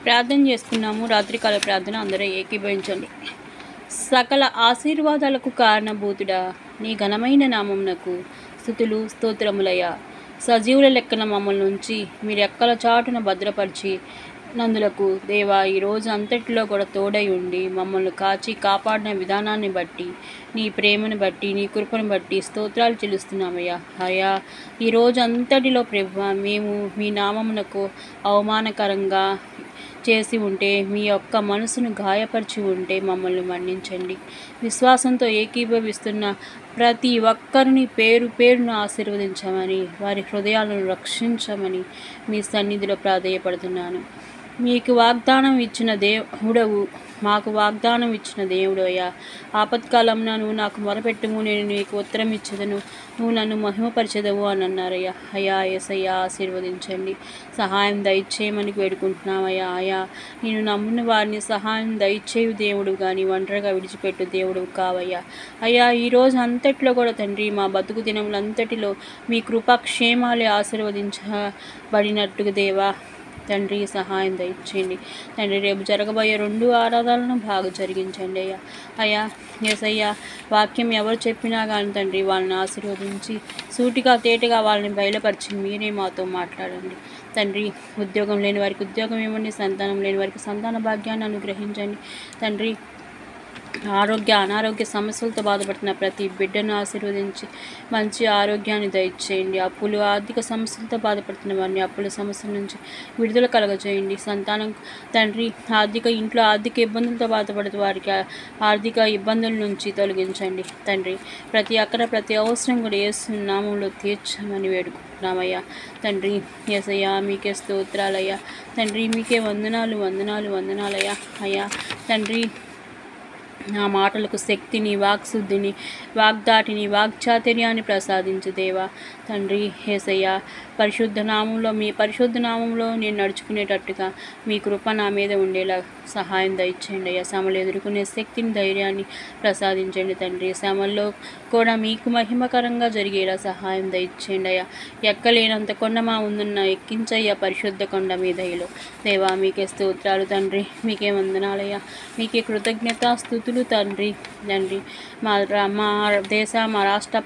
ప్రార్థన చేసుకున్నాము. రాత్రికాల ప్రార్థన అందరూ ఏకీభవించండి. సకల ఆశీర్వాదాలకు కారణభూతుడా, నీ ఘనమైన నామమునకు స్తుతులు స్తోత్రములయ్యా. సజీవుల లెక్కన మమ్మల్ని ఉంచి మీ రెక్కల చాటున భద్రపరిచి నందులకు దేవా, ఈరోజు అంతటిలో కూడా తోడై ఉండి మమ్మల్ని కాచి కాపాడిన విధానాన్ని బట్టి, నీ ప్రేమను బట్టి, నీ కృపను బట్టి స్తోత్రాలు చెల్లిస్తున్నామయ్యా. అయ్యా, ఈరోజు అంతటిలో ప్రభువా, మేము మీ నామమునకు అవమానకరంగా చేసి ఉంటే, మీ యొక్క మనసును గాయపరిచి ఉంటే మమ్మల్ని మన్నించండి. విశ్వాసంతో ఏకీభవిస్తున్న ప్రతి ఒక్కరిని పేరు పేరును ఆశీర్వదించమని, వారి హృదయాలను రక్షించమని మీ సన్నిధిలో ప్రాధేయపడుతున్నాను. మీకు వాగ్దానం ఇచ్చిన దేవుడవు, మాకు వాగ్దానం ఇచ్చిన దేవుడు అయ్యా. ఆపత్కాలంలో నువ్వు నాకు మొరపెట్టుము, నేను నీకు ఉత్తరం ఇచ్చేదను, నువ్వు నన్ను మహిమపరిచెదవు అని అన్నారయ్యా. అయ్యా యేసయ్యా, ఆశీర్వదించండి, సహాయం దయచేయమని వేడుకుంటున్నామయ్యా. అయ్యా, నేను నమ్మిన వారిని సహాయం దయచేయు దేవుడు కానీ ఒంటరిగా విడిచిపెట్టు దేవుడు కావయ్యా. అయ్యా, ఈరోజు అంతట్లో కూడా తండ్రి, మా బతుకు దినములంతటిలో మీ కృపాక్షేమాలే ఆశీర్వదించబడినట్టుగా దేవా తండ్రి సహాయం దయచేయండి తండ్రి. రేపు జరగబోయే 2 ఆరాధనలను బాగా జరిగించండి అయ్యా. అయ్యా యేసయ్యా, వాక్యం ఎవరు చెప్పినా కానీ తండ్రి వాళ్ళని ఆశీర్వదించి సూటిగా తేటగా వాళ్ళని బయలుపరిచి మీరే మాతో మాట్లాడండి తండ్రి. ఉద్యోగం లేని వారికి ఉద్యోగం ఇవ్వండి, సంతానం లేని వారికి సంతాన భాగ్యాన్ని అనుగ్రహించండి తండ్రి. అనారోగ్య సమస్యలతో బాధపడుతున్న ప్రతి బిడ్డను ఆశీర్వదించి మంచి ఆరోగ్యాన్ని దయచేయండి. ఆర్థిక సమస్యలతో బాధపడుతున్న వారిని అప్పుల సమస్యల నుంచి విడుదల కలగజేయండి. సంతానం తండ్రి, ఇంట్లో ఆర్థిక ఇబ్బందులతో బాధపడుతూ వారికి ఆర్థిక ఇబ్బందుల నుంచి తొలగించండి తండ్రి. ప్రతి అవసరం కూడా యేసు నామంలో తీర్చమని వేడుకుంటున్నామయ్యా తండ్రి. యేసయ్యా, మీకే స్తోత్రాలయ్యా తండ్రి. మీకే వందనాలయ్యా. అయ్యా తండ్రి, నా మాటలకు శక్తిని, వాక్శుద్ధిని, వాగ్దాటిని, వాక్చాతుర్యాన్ని ప్రసాదించు దేవా తండ్రి. యేసయ్యా, మీ పరిశుద్ధ నామంలో నేను నడుచుకునేటట్టుగా మీ కృప నా మీద ఉండేలా సహాయం దయచేయండి అయ్యా. శ్రమలు ఎదుర్కొనే శక్తిని, ధైర్యాన్ని ప్రసాదించండి తండ్రి. శ్రమల్లో కూడా మీకు మహిమకరంగా జరిగేలా సహాయం దయచేయండి అయ్యా. ఎక్కలేనంత కొండ మా ముందున్న ఎక్కించయ్యా పరిశుద్ధ కొండ మీదలో దేవా. మీకే స్తోత్రాలు తండ్రి, మీకే వందనాలయ్యా, మీకే కృతజ్ఞతాస్తుతులు తండ్రి. మా రాష్ట్ర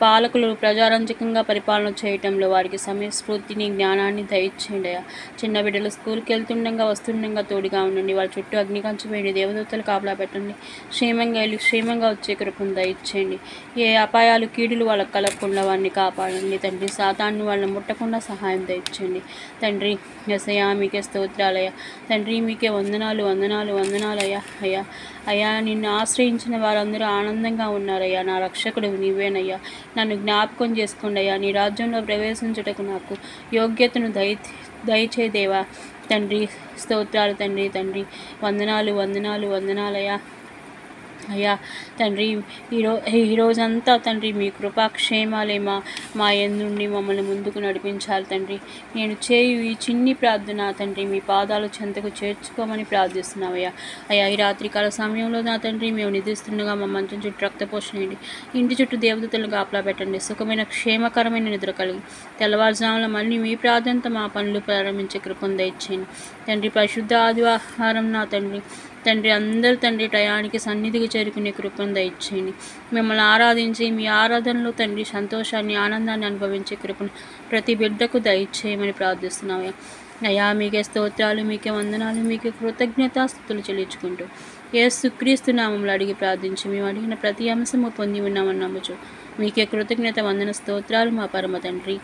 పాలకులు ప్రజారంజకంగా పరిపాలన చేయటంలో వారికి సమయస్ఫూర్తిని, జ్ఞానాన్ని దయచేయండి అయ్యా. చిన్న బిడ్డలు స్కూల్కి వెళ్తుండగా వస్తుండగా తోడుగా ఉండండి. వాళ్ళ చుట్టూ అగ్నికంచు వేయండి, దేవదూతలు కాపలా పెట్టండి. క్షేమంగా వచ్చే కృపను దయచేయండి. ఏ అపాయాలు కీడులు వాళ్ళకి కలగకుండా వారిని కాపాడండి తండ్రి. సాతాన్ని వాళ్ళని ముట్టకుండా సహాయం దయచేయండి తండ్రి. యేసయ్యా, మీకే స్తోత్రాలయ్యా తండ్రి. మీకే వందనాలయ్యా. అయ్యా, నిన్ను ఆశ్రయించిన వారందరూ ఆనందంగా ఉన్నారయ్యా. నా రక్షకుడు నీవేనయ్యా. నన్ను జ్ఞాపకం చేసుకోండి అయ్యా. నీ రాజ్యంలో ప్రవేశించుటకు నాకు యోగ్యతను దయచేదేవా తండ్రి. స్తోత్రాలు తండ్రి. వందనాలయ్యా. అయ్యా తండ్రి, ఈరోజంతా తండ్రి మీ కృపాక్షేమాలే మా యందుండి మమ్మల్ని ముందుకు నడిపించాలి తండ్రి. నేను చేయు ఈ చిన్ని ప్రార్థన తండ్రి మీ పాదాల చెంతకు చేర్చుకోమని ప్రార్థిస్తున్నామయ్యా. అయ్యా, ఈ రాత్రికాల సమయంలో నా తండ్రి మేము నిద్రిస్తుండగా మా మంచం చుట్టూ రక్తపోషణండి, ఇంటి చుట్టూ దేవదూతలను కాపలా పెట్టండి. సుఖమైన క్షేమకరమైన నిద్ర కలిగి తెల్లవారుజామున మళ్ళీ మీ ప్రార్థనతో మా పనులు ప్రారంభించే కృపను దయచేయండి తండ్రి. పరిశుద్ధ ఆదివారం నా తండ్రి అందరూ తండ్రి టయానికి సన్నిధికి చేరుకునే కృపను దయచేయండి. మిమ్మల్ని ఆరాధించి మీ ఆరాధనలో తండ్రి సంతోషాన్ని, ఆనందాన్ని అనుభవించే కృపను ప్రతి బిడ్డకు దయచేయమని ప్రార్థిస్తున్నామయ్యా. అయ్యా, మీకే స్తోత్రాలు, మీకే వందనాలు, మీకే కృతజ్ఞతాస్తుతులు చెల్లించుకుంటూ యేసుక్రీస్తు నామములో అడిగి ప్రార్థించి మేము అడిగిన ప్రతి అంశము పొంది ఉన్నామని నమ్ముచు మీకే కృతజ్ఞత వందన స్తోత్రాలు మా పరమ తండ్రి.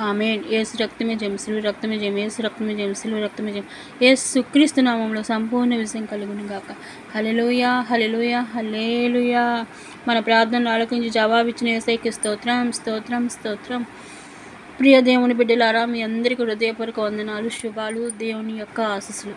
ఆమేన్. యేసు రక్తమే జయం, సిలువ రక్తమే జయం, యేసు రక్తమే జయం, సిలువ రక్తమే జయం. యేసుక్రీస్తు నామములో సంపూర్ణ విజయం కలుగును గాక. హల్లెలూయా, హల్లెలూయా, హల్లెలూయా. మన ప్రార్థనలు ఆలకించి జవాబిచ్చిన యేసయ్యకి స్తోత్రం. ప్రియ దేవుని బిడ్డలారా, మీ అందరికీ హృదయపూర్వక వందనాలు, శుభాలు, దేవుని యొక్క ఆశీస్సులు.